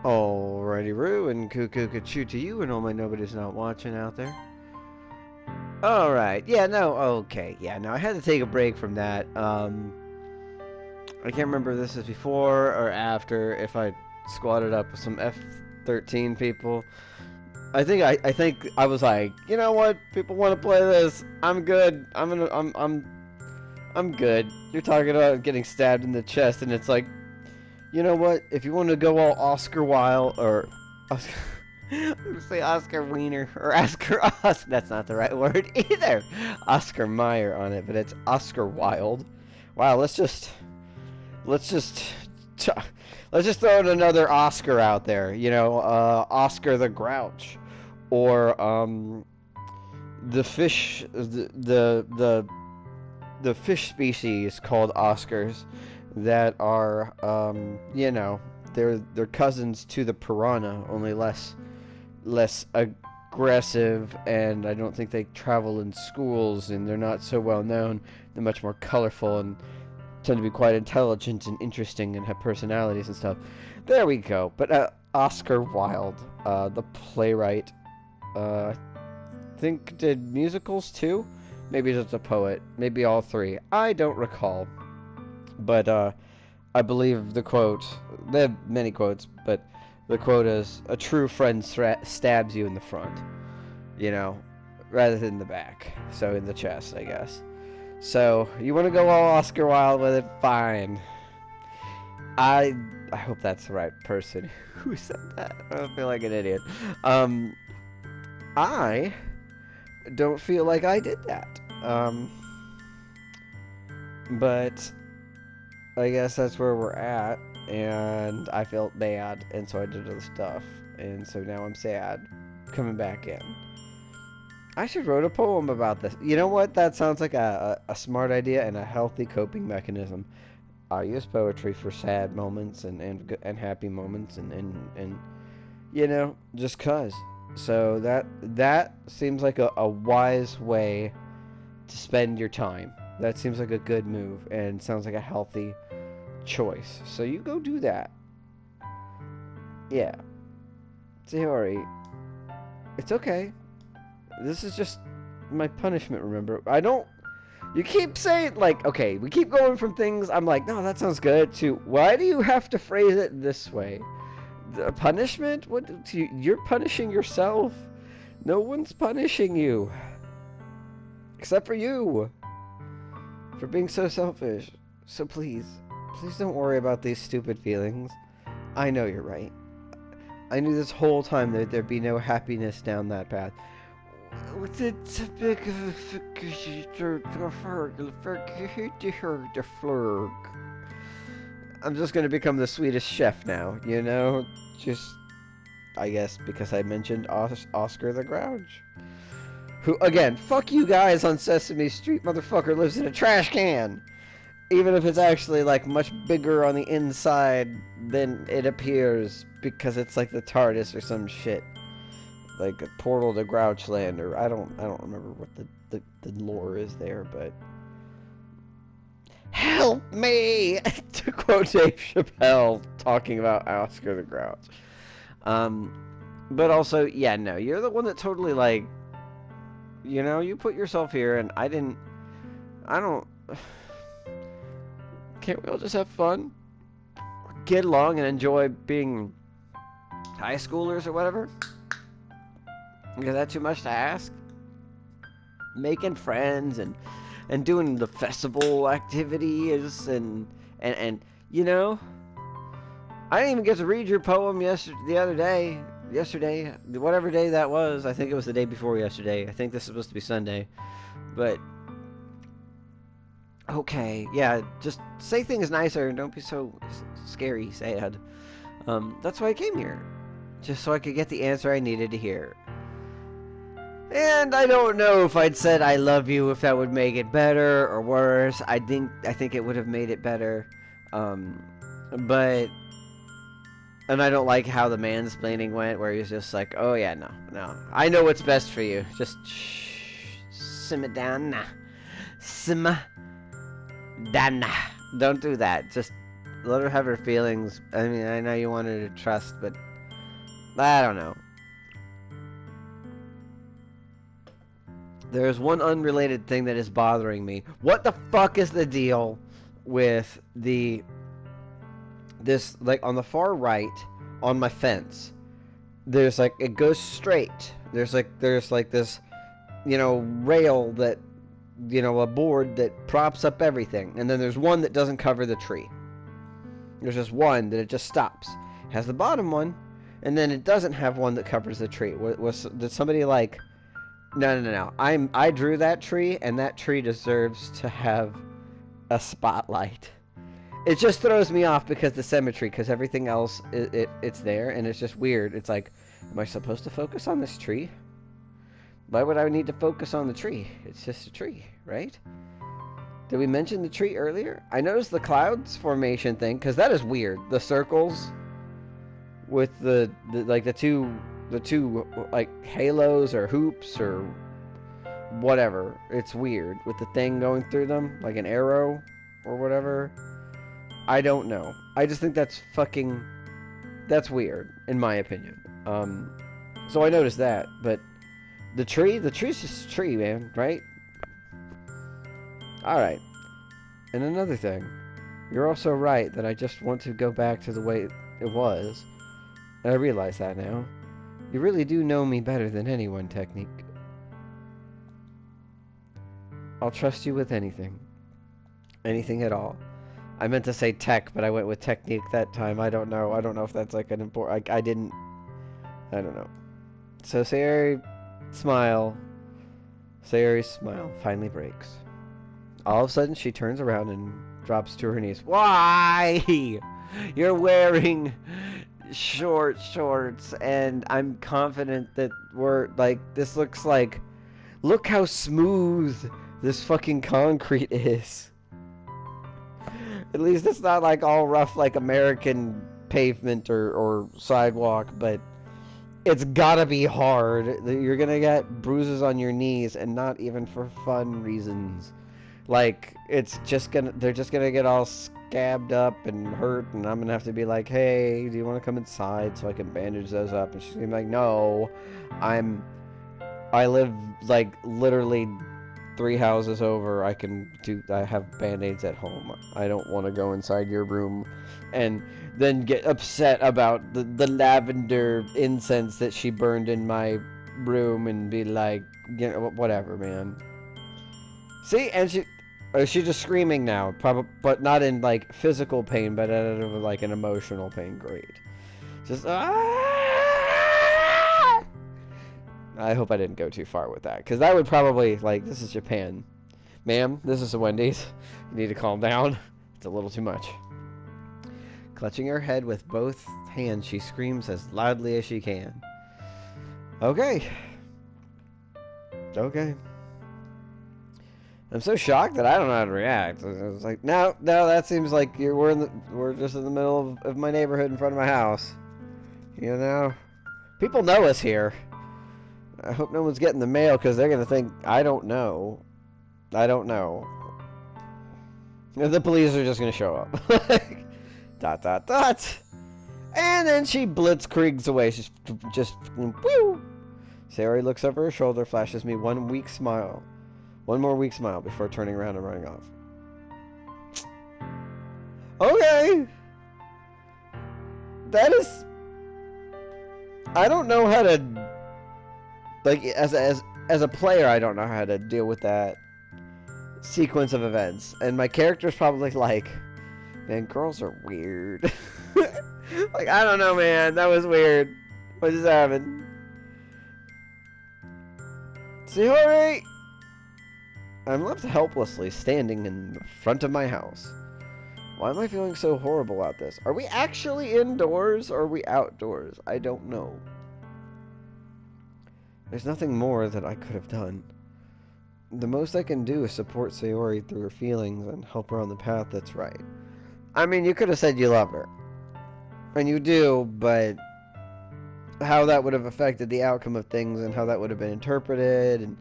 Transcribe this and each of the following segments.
Alrighty, Roo, and cuckoo choo to you and all my nobody's not watching out there. Alright, yeah, no, okay, yeah, no, I had to take a break from that. I can't remember if this is before or after, if I squatted up with some F-13 people. I think I was like, you know what, people want to play this, I'm good, I'm good. You're talking about getting stabbed in the chest, and it's like, you know what? If you want to go all Oscar Wilde or I'm gonna say Oscar Wiener or Oscar that's not the right word either. Oscar Mayer on it, but it's Oscar Wilde. Wow, let's just throw in another Oscar out there. You know, Oscar the Grouch, or the fish the fish species called Oscars that are, you know, they're cousins to the piranha, only less aggressive, and I don't think they travel in schools, and they're not so well known. They're much more colorful and tend to be quite intelligent and interesting and have personalities and stuff. There we go. But Oscar Wilde, the playwright, I think did musicals too? Maybe just a poet. Maybe all three. I don't recall. But I believe the quote, there are many quotes, but the quote is, a true friend stabs you in the front, you know, rather than the back. So in the chest, I guess. So, you want to go all Oscar Wilde with it? Fine. I hope that's the right person who said that. I don't feel like an idiot. I don't feel like I did that. But I guess that's where we're at, and I felt bad, and so I did other stuff, and so now I'm sad, coming back in. I should write a poem about this. You know what? That sounds like a smart idea and a healthy coping mechanism. I use poetry for sad moments and happy moments and you know, just cause. So that seems like a wise way to spend your time. That seems like a good move and sounds like a healthy choice. So you go do that. Yeah. Sayori, it's okay. This is just my punishment, remember? You keep saying, like, okay, we keep going from things, I'm like, no, that sounds good, to, why do you have to phrase it this way? The punishment? What? You're punishing yourself? No one's punishing you. Except for you. For being so selfish. So please don't worry about these stupid feelings. I know you're right. I knew this whole time that there'd be no happiness down that path. I'm just gonna become the Swedish chef now, you know? Just, I guess, because I mentioned Oscar the Grouch. Who, again, fuck you guys on Sesame Street, motherfucker lives in a trash can! Even if it's actually, like, much bigger on the inside than it appears, because it's like the TARDIS or some shit. Like a portal to Grouchland, or I don't remember what the lore is there, but help me, to quote Dave Chappelle talking about Oscar the Grouch. But also, yeah, no, you're the one that totally, like, you know, you put yourself here, and I don't. Can't we all just have fun, get along, and enjoy being high schoolers or whatever? Is that too much to ask? Making friends and doing the festival activities and you know, I didn't even get to read your poem yesterday, whatever day that was. I think it was the day before yesterday. I think this is supposed to be Sunday, but okay, yeah, just say things nicer and don't be so scary, sad. That's why I came here, just so I could get the answer I needed to hear. And I don't know if I'd said I love you, if that would make it better or worse. I think it would have made it better. But, and I don't like how the mansplaining went, where he was just like, oh yeah, no. I know what's best for you. Just simmer down. Nah. Simmer down. Nah. Don't do that. Just let her have her feelings. I mean, I know you wanted to trust, but I don't know. There's one unrelated thing that is bothering me. What the fuck is the deal with this, like, on the far right, on my fence, there's, like, it goes straight. There's like this, you know, rail that, you know, a board that props up everything. And then there's one that doesn't cover the tree. There's just one that it just stops. It has the bottom one, and then it doesn't have one that covers the tree. Did somebody, like... No. I drew that tree, and that tree deserves to have a spotlight. It just throws me off because the symmetry, because everything else, it's there, and it's just weird. It's like, am I supposed to focus on this tree? Why would I need to focus on the tree? It's just a tree, right? Did we mention the tree earlier? I noticed the clouds formation thing, because that is weird. The circles with the two like halos or hoops or whatever. It's weird with the thing going through them, like an arrow or whatever. I don't know. I just think that's weird in my opinion. So I noticed that, but the tree's just a tree, man, right? Alright. And another thing, you're also right that I just want to go back to the way it was. And I realize that now. You really do know me better than anyone, Technique. I'll trust you with anything. Anything at all. I meant to say tech, but I went with technique that time. I don't know. I don't know if that's like an important... I don't know. So Sayori's smile finally breaks. All of a sudden, she turns around and drops to her knees. Why? You're wearing... short shorts, and I'm confident that this looks like, look how smooth this fucking concrete is. At least it's not like all rough like American pavement or sidewalk, but it's gotta be hard. You're gonna get bruises on your knees, and not even for fun reasons. Like, they're just gonna get all scabbed up and hurt, and I'm gonna have to be like, hey, do you want to come inside so I can bandage those up? And she's gonna be like, no, I live like literally 3 houses over. I have band-aids at home. I don't want to go inside your room and then get upset about the lavender incense that she burned in my room and be like, you know, whatever, man. See, and she's just screaming now, probably, but not in like physical pain, but out of like an emotional pain. Great, just I hope I didn't go too far with that, because that would probably, like, this is Japan, ma'am. This is a Wendy's. You need to calm down. It's a little too much. Clutching her head with both hands, she screams as loudly as she can. Okay. I'm so shocked that I don't know how to react. I was like, no, that seems like we're just in the middle of my neighborhood in front of my house. You know? People know us here. I hope no one's getting the mail, because they're gonna think, I don't know. The police are just gonna show up. Dot. And then she blitzkriegs away. She's just, whew. Sayori looks over her shoulder, flashes me one more weak smile before turning around and running off. Okay. That is... I don't know how to... Like, as a player, I don't know how to deal with that sequence of events. And my character's probably like, man, girls are weird. Like, I don't know, man. That was weird. What just happened? Sayori! I'm left helplessly standing in front of my house. Why am I feeling so horrible about this? Are we actually indoors or are we outdoors? I don't know. There's nothing more that I could have done. The most I can do is support Sayori through her feelings and help her on the path that's right. I mean, you could have said you love her. And you do, but how that would have affected the outcome of things and how that would have been interpreted, and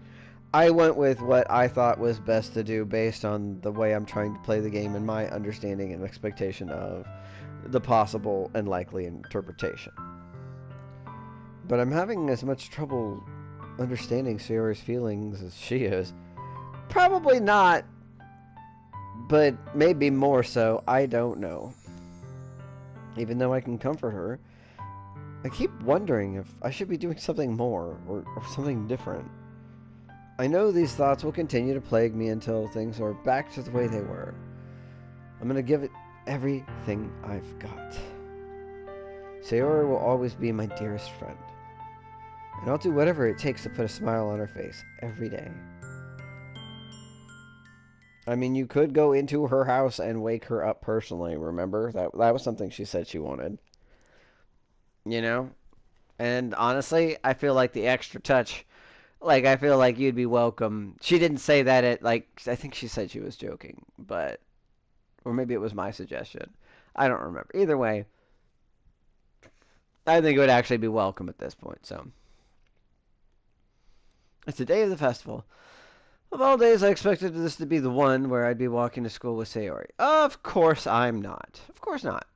I went with what I thought was best to do based on the way I'm trying to play the game and my understanding and expectation of the possible and likely interpretation. But I'm having as much trouble understanding Sayori's feelings as she is. Probably not, but maybe more so. I don't know. Even though I can comfort her, I keep wondering if I should be doing something more or something different. I know these thoughts will continue to plague me until things are back to the way they were. I'm going to give it everything I've got. Sayori will always be my dearest friend. And I'll do whatever it takes to put a smile on her face every day. I mean, you could go into her house and wake her up personally, remember? That was something she said she wanted. You know? And honestly, I feel like the extra touch, like, I feel like you'd be welcome. She didn't say that I think she said she was joking, but, or maybe it was my suggestion. I don't remember. Either way, I think it would actually be welcome at this point, so. It's the day of the festival. Of all days, I expected this to be the one where I'd be walking to school with Sayori. Of course I'm not. Of course not.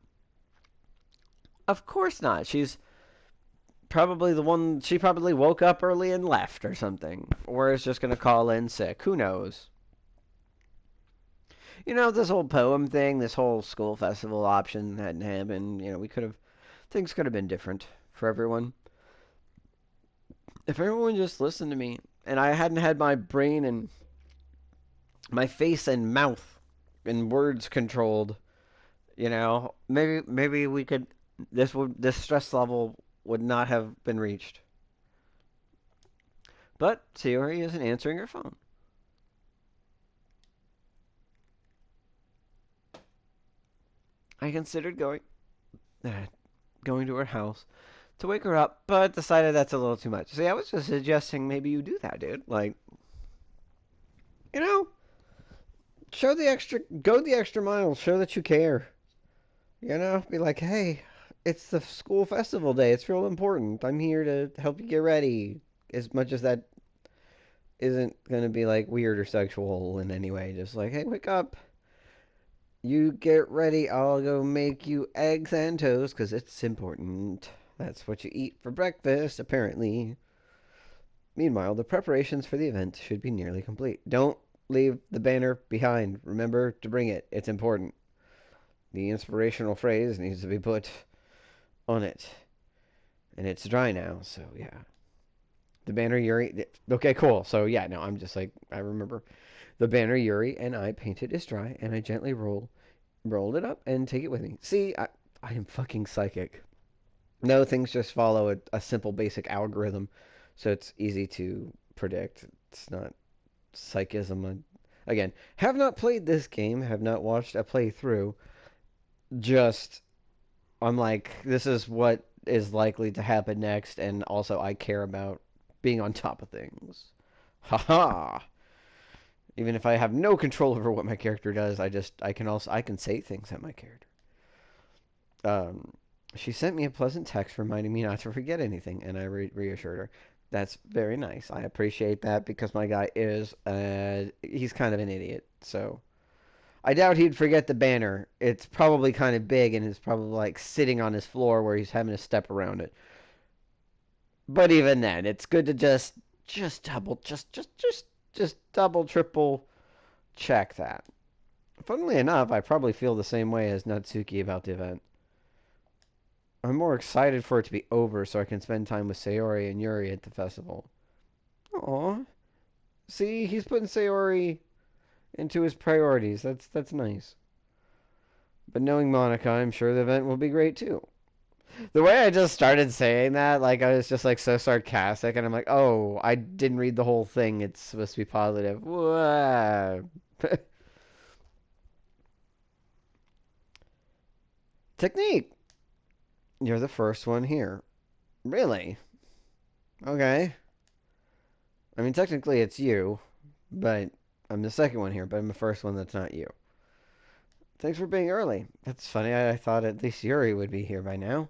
Of course not. She's probably the one, she probably woke up early and left or something. Or is just going to call in sick. Who knows? You know, this whole poem thing, this whole school festival option hadn't happened. You know, things could have been different for everyone. If everyone just listened to me and I hadn't had my brain and my face and mouth and words controlled, you know, maybe we could, this stress level would not have been reached. But Sayori isn't answering her phone. I considered going to her house to wake her up, but decided that's a little too much. See, I was just suggesting maybe you do that, dude. Like, you know, go the extra mile, show that you care. You know, be like, hey, it's the school festival day. It's real important. I'm here to help you get ready. As much as that isn't going to be like weird or sexual in any way. Just like, hey, wake up. You get ready. I'll go make you eggs and toast because it's important. That's what you eat for breakfast, apparently. Meanwhile, the preparations for the event should be nearly complete. Don't leave the banner behind. Remember to bring it. It's important. The inspirational phrase needs to be put on it. And it's dry now, so yeah. The banner Yuri... Okay, cool. So yeah, no, I'm just like, I remember. The banner Yuri and I painted is dry, and I gently rolled it up and take it with me. See, I am fucking psychic. No, things just follow a simple basic algorithm, so it's easy to predict. It's not psychism. Again, have not played this game, have not watched a playthrough. Just, I'm like, this is what is likely to happen next, and also I care about being on top of things. Haha! Even if I have no control over what my character does, I can say things at my character. She sent me a pleasant text reminding me not to forget anything, and I reassured her. That's very nice. I appreciate that because my guy is, he's kind of an idiot. So I doubt he'd forget the banner. It's probably kind of big and it's probably like sitting on his floor where he's having to step around it. But even then, it's good to just double, triple check that. Funnily enough, I probably feel the same way as Natsuki about the event. I'm more excited for it to be over so I can spend time with Sayori and Yuri at the festival. Aw. See, he's putting Sayori into his priorities. That's nice. But knowing Monika, I'm sure the event will be great too. The way I just started saying that, like, I was just, like, so sarcastic, and I'm like, oh, I didn't read the whole thing. It's supposed to be positive. Technique. You're the first one here. Really? Okay. I mean, technically it's you, but I'm the second one here, but I'm the first one that's not you. Thanks for being early. That's funny. I thought at least Yuri would be here by now.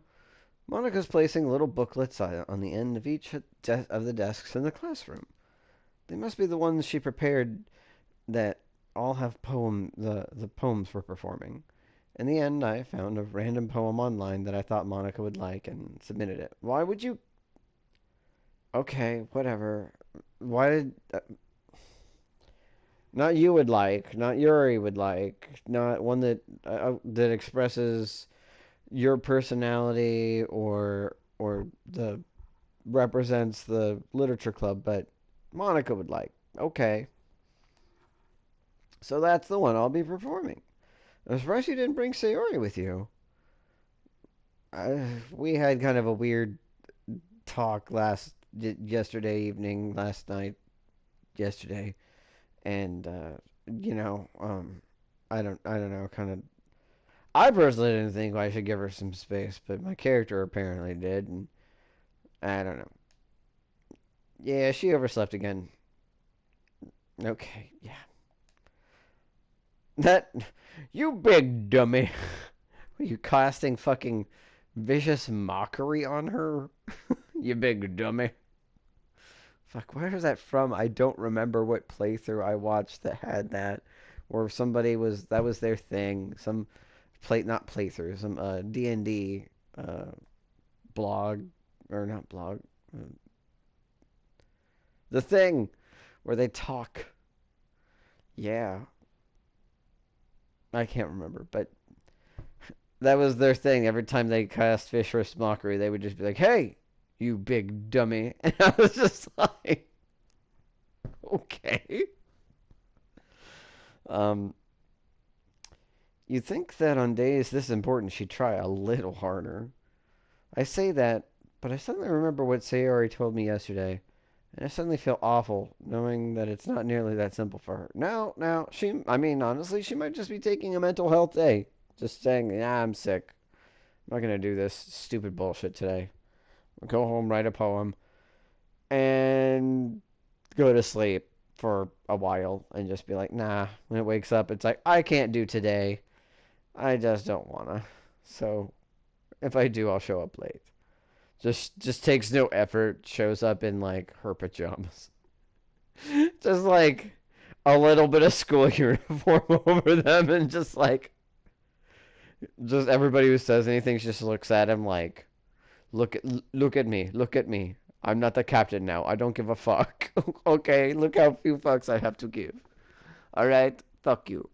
Monika's placing little booklets on the end of each of the desks in the classroom. They must be the ones she prepared that all have the poems we're performing. In the end, I found a random poem online that I thought Monika would like and submitted it. Why would you Okay, whatever. Why did... not you would like, not Yuri would like, not one that expresses your personality or the represents the literature club, but Monica would like. Okay. So that's the one I'll be performing. I'm surprised you didn't bring Sayori with you. We had kind of a weird talk yesterday evening, last night, yesterday, and I don't know, kind of. I personally didn't think I should give her some space, but my character apparently did, and I don't know. Yeah, she overslept again. Okay, yeah. That, you big dummy. Are you casting fucking vicious mockery on her? You big dummy. Fuck, where is that from? I don't remember what playthrough I watched that had that. Or that was their thing. Some not playthrough, some D&D blog, or not blog. Uh, the thing where they talk. Yeah. I can't remember, but that was their thing. Every time they cast vicious mockery, they would just be like, "Hey, you big dummy," and I was just like, "Okay." Um, you'd think that on days this important, she'd try a little harder. I say that, but I suddenly remember what Sayori told me yesterday, and I suddenly feel awful knowing that it's not nearly that simple for her. Now, I mean, honestly, she might just be taking a mental health day. Just saying, yeah, I'm sick. I'm not going to do this stupid bullshit today. I'll go home, write a poem, and go to sleep for a while and just be like, nah. When it wakes up, it's like, I can't do today. I just don't want to. So if I do, I'll show up late. Just takes no effort, shows up in like her pajamas. Just like a little bit of school uniform over them and just everybody who says anything just looks at him like, look at me, look at me. I'm not the captain now. I don't give a fuck. Okay, look how few fucks I have to give. Alright? Fuck you.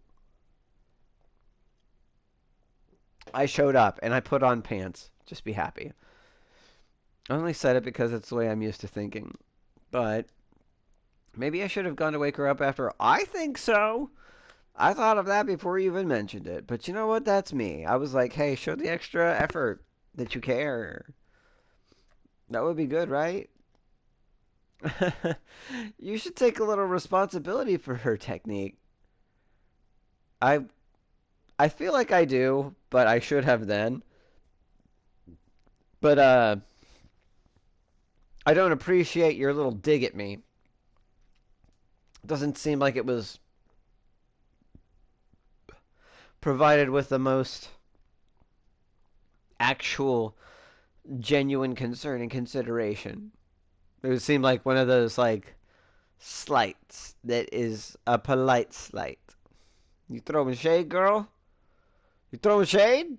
I showed up and I put on pants. Just be happy. I only said it because it's the way I'm used to thinking. But maybe I should have gone to wake her up after. I think so. I thought of that before you even mentioned it. But you know what? That's me. I was like, hey, show the extra effort that you care. That would be good, right? You should take a little responsibility for her technique. I I feel like I do, but I should have then. But I don't appreciate your little dig at me. It doesn't seem like it was provided with the most actual genuine concern and consideration. It would seem like one of those like slights that is a polite slight. You throwing shade, girl? You throwing shade?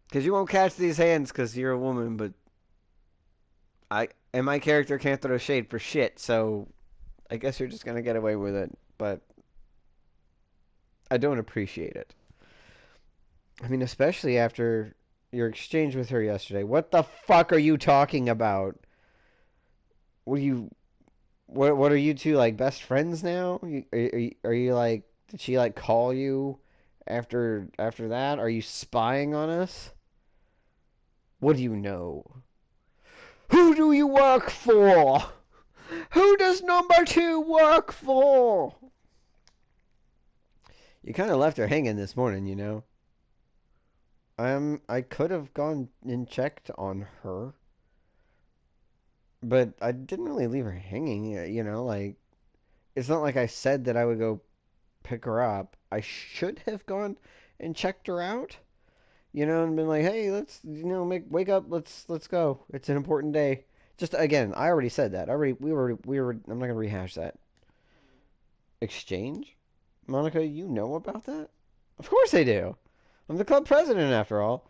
Because you won't catch these hands because you're a woman, but my character can't throw shade for shit, so I guess you're just gonna get away with it. But I don't appreciate it. I mean, especially after your exchange with her yesterday. What the fuck are you talking about? What are you? What are you two like best friends now? Are you like? Did she like call you after that? Are you spying on us? What do you know? Who do you work for? Who does number two work for? You kind of left her hanging this morning, you know. I could have gone and checked on her, but I didn't really leave her hanging, you know, like it's not like I said that I would go pick her up. I should have gone and checked her out, you know, and been like, "Hey, let's, wake up, let's go. It's an important day." Just again, I already said that. We were I'm not going to rehash that. Exchange? Monica, you know about that? Of course I do. I'm the club president after all.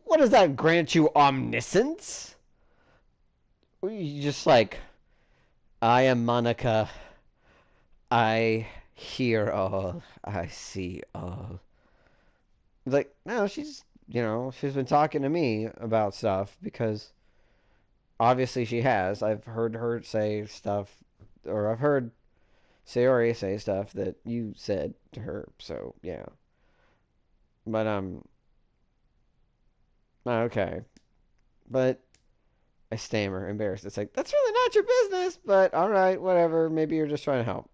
What does that grant you omniscience? You just like, I am Monica. I hear all. I see all. Like, no, she's been talking to me about stuff because obviously she has. I've heard her say stuff, or I've heard Sayori say stuff that you said to her. So yeah, but okay, but I stammer, embarrassed. It's like that's really not your business, but all right, whatever. Maybe you're just trying to help.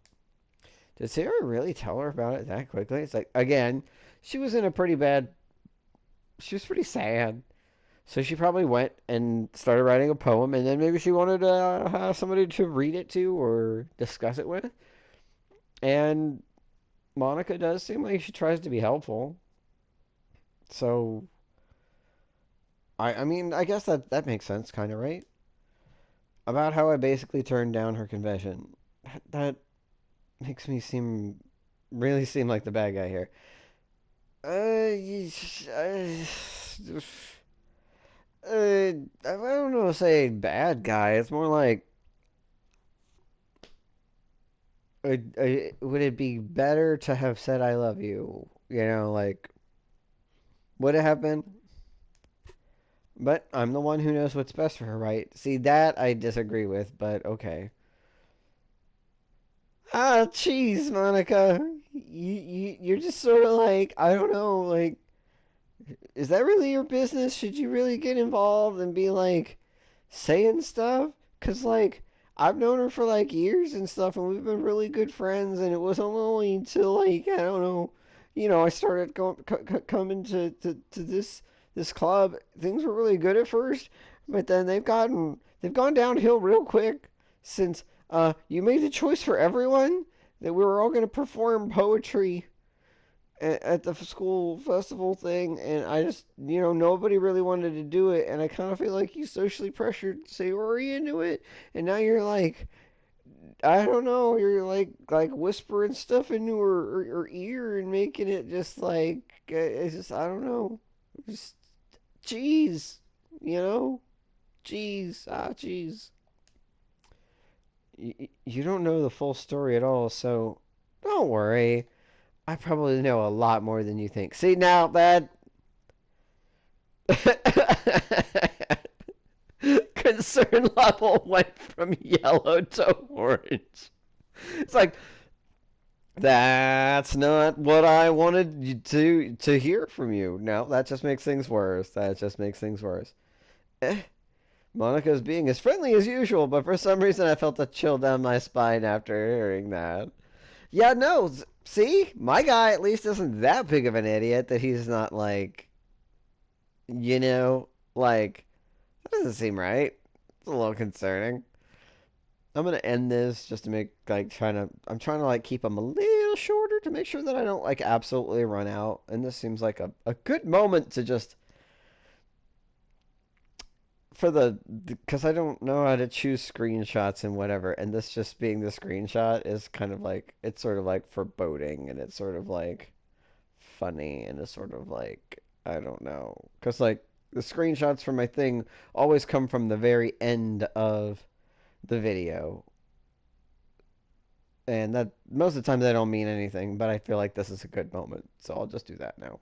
Did Sarah really tell her about it that quickly? It's like again, she was in a pretty bad. She was pretty sad. So she probably went and started writing a poem, and then maybe she wanted to have somebody to read it to or discuss it with. And Monica does seem like she tries to be helpful. So I mean, I guess that makes sense, kind of, right? About how I basically turned down her confession. That makes me really seem like the bad guy here. I don't know, say bad guy. It's more like, would it be better to have said I love you? Like, would it have been? But I'm the one who knows what's best for her, right? See, that I disagree with, but okay. Ah, jeez, Monica. You're just sort of like, I don't know, like, is that really your business? Should you really get involved and be like saying stuff? Cause like I've known her for like years and stuff, and we've been really good friends. And it was only until like I don't know, I started coming to this club. Things were really good at first, but then they've gone downhill real quick since you made the choice for everyone that we were all going to perform poetry at the school festival thing, and I just, nobody really wanted to do it, and I kind of feel like you socially pressured Sayori into it, and now you're like, I don't know, you're like whispering stuff into her ear and making it just like, it's just, I don't know, just, jeez, you know, jeez. You don't know the full story at all, so don't worry. I probably know a lot more than you think. See, now that concern level went from yellow to orange. It's like that's not what I wanted to hear from you. No, that just makes things worse. That just makes things worse. Eh, Monica's being as friendly as usual, but for some reason I felt a chill down my spine after hearing that. Yeah, no. See, my guy at least isn't that big of an idiot that he's not like, like that doesn't seem right. It's a little concerning. I'm gonna end this just to make I'm trying to like keep them a little shorter to make sure that I don't like absolutely run out. And this seems like a good moment to just for because I don't know how to choose screenshots and whatever, and this just being the screenshot is kind of like it's sort of like foreboding and it's sort of like funny and it's sort of like I don't know because like the screenshots from my thing always come from the very end of the video, and that most of the time they don't mean anything, but I feel like this is a good moment, so I'll just do that now.